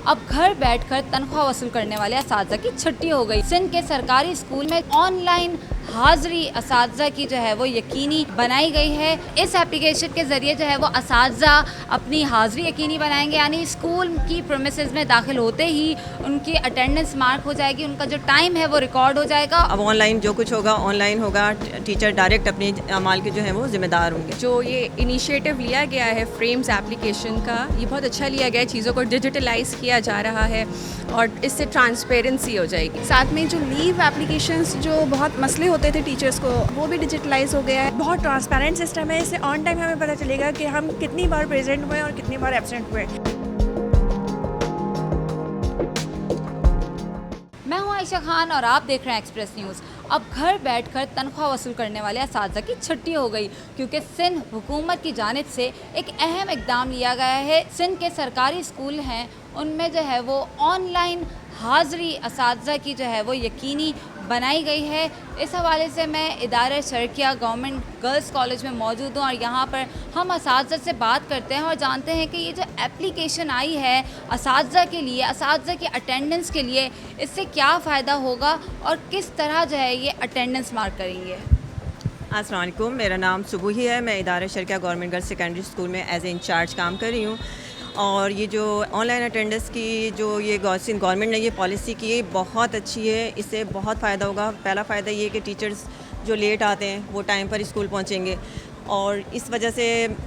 अब घर बैठकर तनख्वाह वसूल करने वाले असातिज़ा की छुट्टी हो गई। सिंध के सरकारी स्कूल में ऑनलाइन हाज़री असातिज़ा की जो है वो यकीनी बनाई गई है। इस एप्लीकेशन के ज़रिए जो है वो असातिज़ा अपनी हाज़री यकीनी बनाएंगे, यानी स्कूल की प्रीमिसेस में दाखिल होते ही उनकी अटेंडेंस मार्क हो जाएगी, उनका जो टाइम है वो रिकॉर्ड हो जाएगा। अब ऑनलाइन जो कुछ होगा ऑनलाइन होगा, टीचर डायरेक्ट अपने अमाल के जो हैं वो ज़िम्मेदार होंगे। जो ये इनिशिएटिव लिया गया है फ्रेम्स एप्लीकेशन का, ये बहुत अच्छा लिया गया है। चीज़ों को डिजिटलाइज किया जा रहा है और इससे ट्रांसपेरेंसी हो जाएगी। साथ में जो लीव एप्लीकेशंस जो बहुत मसले होते थे टीचर्स को, वो भी डिजिटलाइज हो गया है। बहुत ट्रांसपेरेंट सिस्टम है, इससे ऑन टाइम हमें पता चलेगा कि हम कितनी बार प्रेजेंट हुए और कितनी बार एब्सेंट हुए। मैं हूं आयशा खान और आप देख रहे हैं एक्सप्रेस न्यूज़। अब घर बैठकर तनख्वाह वसूल करने वाले असातिज़ा की छुट्टी हो गई, क्योंकि सिंध हुकूमत की जानिब से एक अहम इक़दाम लिया गया है। सिंध के सरकारी स्कूल हैं उनमें जो है वो ऑनलाइन हाज़री असातिज़ा की जो है वो यकीनी बनाई गई है। इस हवाले से मैं इदारे शर्किया गवर्नमेंट गर्ल्स कॉलेज में मौजूद हूँ और यहाँ पर हम असातिज़ा से बात करते हैं और जानते हैं कि ये जो एप्लीकेशन आई है असातिज़ा के लिए, असातिज़ा की अटेंडेंस के लिए, इससे क्या फ़ायदा होगा और किस तरह जो है ये अटेंडेंस मार्क करेंगे। अस्सलाम वालेकुम, मेरा नाम सुबुही है। मैं इदारा Sharqia government girls secondary school में एज ए इंचार्ज काम कर रही हूँ। और ये जो ऑनलाइन अटेंडेंस की जो ये सिंध गवर्नमेंट ने ये पॉलिसी की है बहुत अच्छी है, इससे बहुत फ़ायदा होगा। पहला फ़ायदा ये कि टीचर्स जो लेट आते हैं वो टाइम पर स्कूल पहुँचेंगे और इस वजह से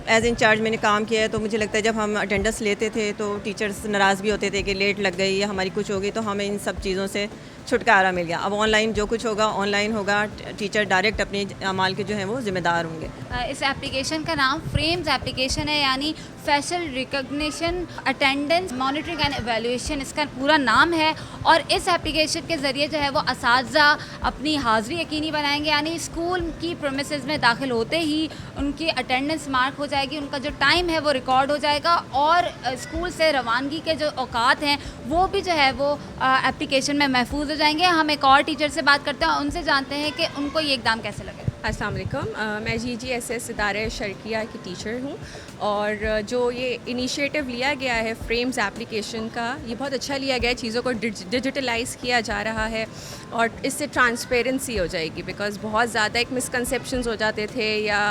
एज इंचार्ज मैंने काम किया है तो मुझे लगता है जब हम अटेंडेंस लेते थे तो टीचर्स नाराज़ भी होते थे कि लेट लग गई या हमारी कुछ हो गई, तो हमें इन सब चीज़ों से छुटकारा मिल गया। अब ऑनलाइन जो कुछ होगा ऑनलाइन होगा, टीचर डायरेक्ट अपने अमाल के जो हैं वो ज़िम्मेदार होंगे। इस एप्लीकेशन का नाम फ्रेम्स एप्लीकेशन है, यानी facial recognition attendance monitoring and evaluation इसका पूरा नाम है। और इस एप्लीकेशन के ज़रिए जो है वो असातिज़ा अपनी हाज़री यकीनी बनाएंगे, यानी स्कूल की प्रीमिसेस में दाखिल होते ही उनकी अटेंडेंस मार्क हो जाएगी, उनका जो टाइम है वो रिकॉर्ड हो जाएगा और स्कूल से रवानगी के जो औकात हैं वो भी जो है वो एप्लीकेशन में महफूज हो जाएंगे। हम एक और टीचर से बात करते हैं, उनसे जानते हैं कि उनको ये इक़दाम कैसे लगे। अस्सलाम वालेकुम, मैं GGSS इदारे शर्किया की टीचर हूँ और जो ये इनिशिएटिव लिया गया है फ्रेम्स एप्लीकेशन का, ये बहुत अच्छा लिया गया है। चीज़ों को डिजिटलाइज किया जा रहा है और इससे ट्रांसपेरेंसी हो जाएगी। बिकॉज़ बहुत ज़्यादा एक मिसकंसेप्शंस हो जाते थे या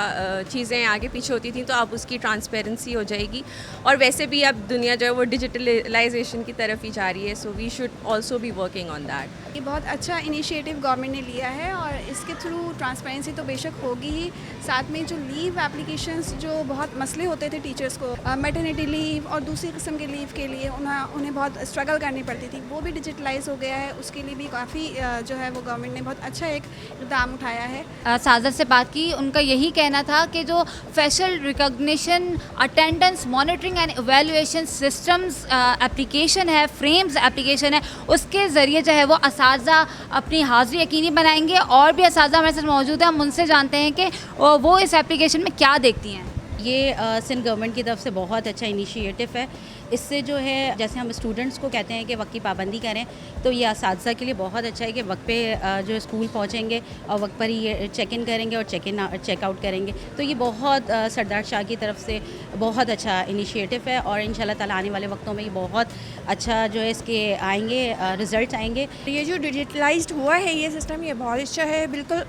चीज़ें आगे पीछे होती थी, तो अब उसकी ट्रांसपेरेंसी हो जाएगी। और वैसे भी अब दुनिया जो है वो डिजिटलाइजेशन की तरफ ही जा रही है, so we should also be working on that. ये बहुत अच्छा इनिशिएटिव गवर्नमेंट ने लिया है और इसके थ्रू ट्रांसपेरेंसी तो बेशक होगी ही। साथ में जो लीव एप्लीकेशंस जो बहुत मसले होते थे टीचर्स को, मैटरनिटी लीव और दूसरी किस्म के लीव के लिए उन्हें बहुत स्ट्रगल करनी पड़ती थी, वो भी डिजिटलाइज हो गया है। उसके लिए भी काफ़ी जो है वो गवर्नमेंट ने बहुत अच्छा एक इक़दाम उठाया है। साजद से बात की, उनका यही कहना था कि जो facial recognition attendance monitoring and evaluation systems application है, फ्रेम्स एप्लीकेशन है, उसके ज़रिए जो है वो असातिज़ा अपनी हाज़री यकीनी बनाएंगे। और भी असातिज़ा हमारे साथ मौजूद हैं, हम उनसे जानते हैं कि वो इस एप्लीकेशन में क्या देखती हैं। ये सिंध गवर्नमेंट की तरफ से बहुत अच्छा इनिशिएटिव है। इससे जो है जैसे हम स्टूडेंट्स को कहते हैं कि वक्त की पाबंदी करें, तो ये असातिज़ा के लिए बहुत अच्छा है कि वक्त पे जो स्कूल पहुंचेंगे और वक्त पर ही चेक इन करेंगे और चेक आउट करेंगे। तो ये बहुत सरदार शाह की तरफ से बहुत अच्छा इनिशिएटिव है और इंशाल्लाह ताला आने वाले वक्तों में ये बहुत अच्छा जो है इसके आएंगे रिज़ल्ट आएंगे। ये जो डिजिटलाइज्ड हुआ है ये सिस्टम, ये बहुत अच्छा है। बिल्कुल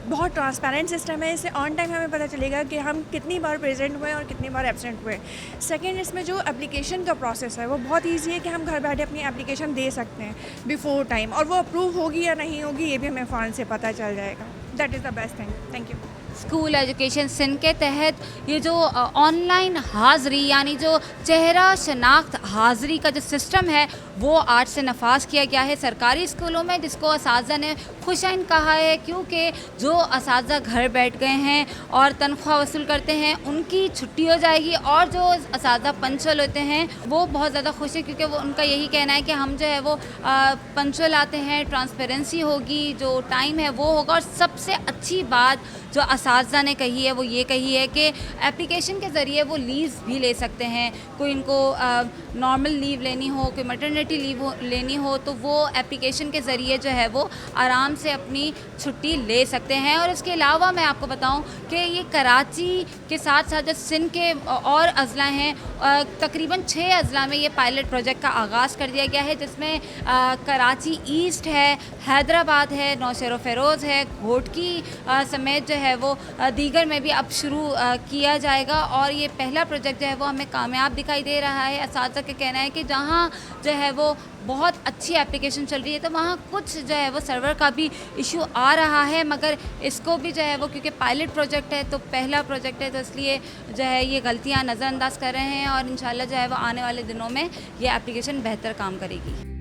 बहुत ट्रांसपेरेंट सिस्टम है, इससे ऑन टाइम हमें पता चलेगा कि हम कितनी बार प्रेजेंट हुए और कितनी बार एब्सेंट हुए। सेकेंड, इसमें जो एप्लीकेशन का प्रोसेस है वो बहुत ईजी है कि हम घर बैठे अपनी एप्लीकेशन दे सकते हैं बिफोर टाइम, और वो अप्रूव होगी या नहीं होगी ये भी हमें फ़ौरन से पता चल जाएगा। That is the best thing. Thank you. School education Sindh के तहत ये जो ऑनलाइन हाज़री यानी जो चेहरा शनाख्त हाज़री का जो सिस्टम है वो आज से नफाज किया गया है सरकारी स्कूलों में, जिसको असातिज़ा ने खुशाइन कहा है, क्योंकि जो असातिज़ा घर बैठ गए हैं और तनख्वाह वसूल करते हैं उनकी छुट्टी हो जाएगी और जो असातिज़ा पंचुअल होते हैं वो बहुत ज़्यादा खुश है, क्योंकि वो उनका यही कहना है कि हम जो है वो पंचुअल आते हैं, ट्रांसपेरेंसी होगी, जो टाइम है वो होगा। और सबसे अच्छी बात जो اساتذہ نے کہی ہے وہ یہ کہی ہے کہ اپلیکیشن کے ذریعے وہ لیوز بھی لے سکتے ہیں. کوئی ان کو نارمل لیو لینی ہو, کوئی میٹرنیٹی لیو لینی ہو, تو وہ اپلیکیشن کے ذریعے جو ہے وہ آرام سے اپنی چھٹی لے سکتے ہیں. اور اس کے علاوہ میں آپ کو بتاؤں کہ یہ کراچی کے ساتھ ساتھ جو سندھ کے اور اضلاع ہیں, تقریباً 6 اضلاع میں یہ پائلٹ پروجیکٹ کا آغاز کر دیا گیا ہے, جس میں کراچی ایسٹ ہے, حیدرآباد ہے, نوشہر و فیروز ہے, گھوٹکی سمیت جو ہے وہ دیگر میں بھی اب شروع کیا جائے گا. اور یہ پہلا پروجیکٹ جو ہے وہ ہمیں کامیاب دکھائی دے رہا ہے. اساتذہ کا کہنا ہے کہ جہاں جو ہے وہ بہت اچھی اپلیکیشن چل رہی ہے تو وہاں کچھ جو ہے وہ سرور کا بھی ایشو آ رہا ہے, مگر اس کو بھی جو ہے وہ کیونکہ پائلٹ پروجیکٹ ہے تو پہلا پروجیکٹ ہے تو اس لیے جو ہے یہ غلطیاں نظر انداز کر رہے ہیں, اور انشاءاللہ جو ہے وہ آنے والے دنوں میں یہ اپلیکیشن بہتر کام کرے گی.